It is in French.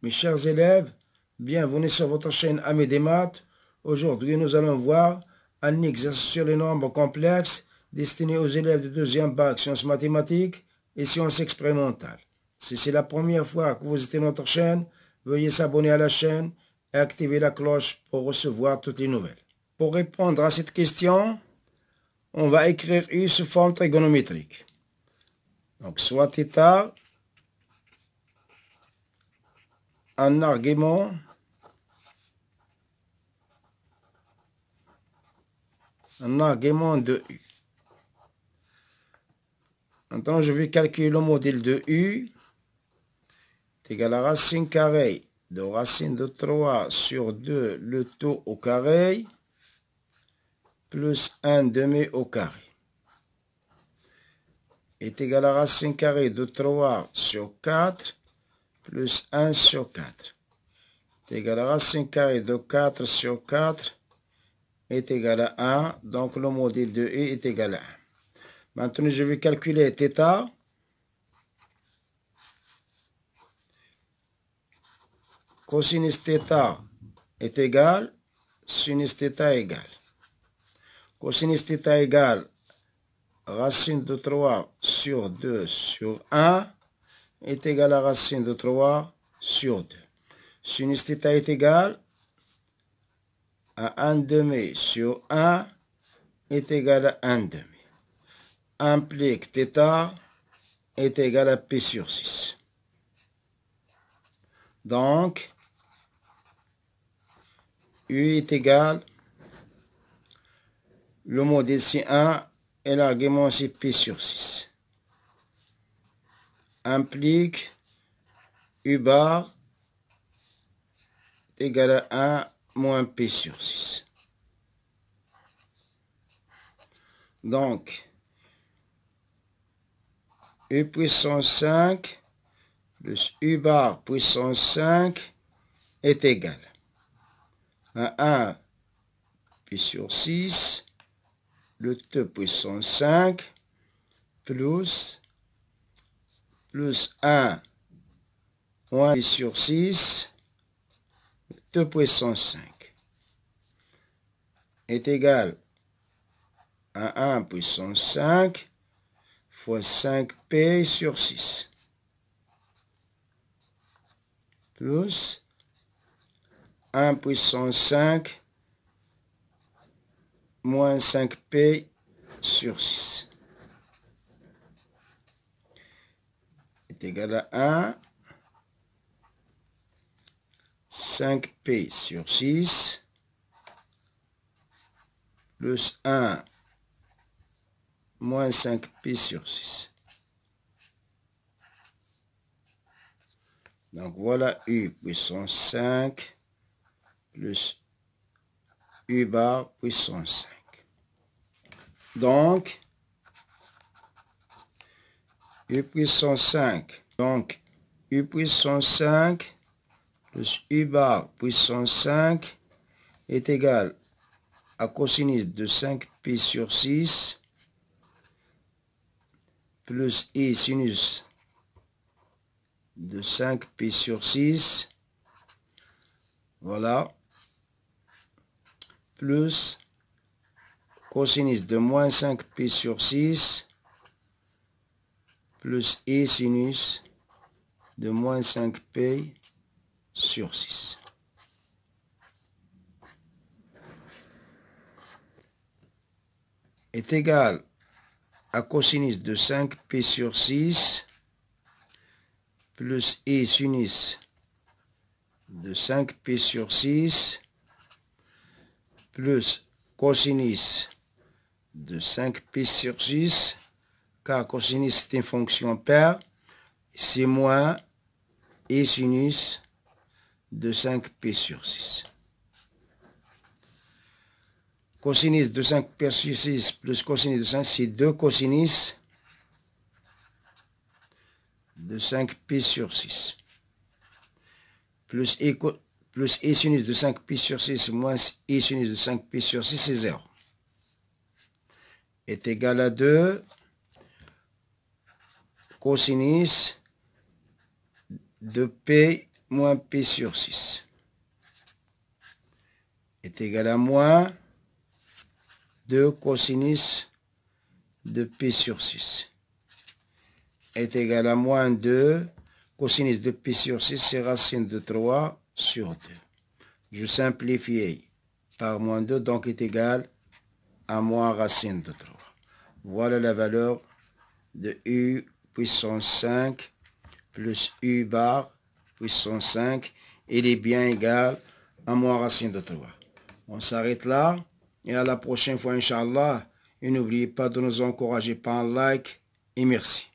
Mes chers élèves, bienvenue sur votre chaîne Amis des maths. Aujourd'hui, nous allons voir un exercice sur les nombres complexes destiné aux élèves de deuxième bac sciences mathématiques et sciences expérimentales. Si c'est la première fois que vous visitez notre chaîne, veuillez s'abonner à la chaîne et activer la cloche pour recevoir toutes les nouvelles. Pour répondre à cette question, on va écrire U sous forme trigonométrique. Donc, soit θ, un argument de U. Maintenant, je vais calculer le modèle de U. C'est égal à racine carrée de racine de 3 sur 2, le tout au carré, plus 1 demi au carré. Est égal à racine carrée de 3 sur 4, plus 1 sur 4. Est égal à racine carrée de 4 sur 4 est égal à 1. Donc, le modèle de U est égal à 1. Maintenant, je vais calculer θ. Cosinus θ est égal, sinus θ égal. Cosinus θ égale racine de 3 sur 2 sur 1 est égal à racine de 3 sur 2. Sinus θ est égal à 1 demi sur 1 est égal à 1 demi. Implique θ est égal à pi sur 6. Donc, U est égal, le modèle c'est 1 et l'argument c'est pi sur 6. Implique U bar est égal à 1 moins pi sur 6. Donc, U puissance 5 plus U bar puissance 5 est égal à 1 pi sur 6, le T puissance 5, plus 1 moins pi sur 6, le T puissance 5, est égal à 1 puissance 5 fois 5P sur 6, plus 1 puissance 5 moins 5P sur 6 est égal à 1, 5P sur 6, plus 1 moins 5P sur 6. Donc voilà U puissance 5 plus U bar puissance 5. Donc, U puissance 5. Donc, U puissance 5 plus U bar puissance 5 est égal à cosinus de 5pi sur 6 plus I sinus de 5pi sur 6. Voilà. Plus cosinus de moins 5pi sur 6 plus I sinus de moins 5pi sur 6. Est égal à cosinus de 5pi sur 6 plus I sinus de 5pi sur 6 plus cosinus de 5pi sur 6, car cosinus c'est une fonction paire, c'est moins I sinus de 5pi sur 6. Cosinus de 5pi sur 6 plus cosinus de 5, c'est 2 cosinus de 5pi sur 6. Plus I sinus de 5pi sur 6 moins I sinus de 5pi sur 6, c'est 0. Est égal à 2 cosinus de P moins P sur 6 est égal à moins 2 cosinus de P sur 6 est égal à moins 2 cosinus de P sur 6, c'est racine de 3 sur 2. Je simplifie par moins 2, donc est égal à moins racine de 3. Voilà la valeur de U puissance 5 plus U bar puissance 5. Il est bien égal à moins racine de 3. On s'arrête là et à la prochaine fois, Inch'Allah. Et n'oubliez pas de nous encourager par un like et merci.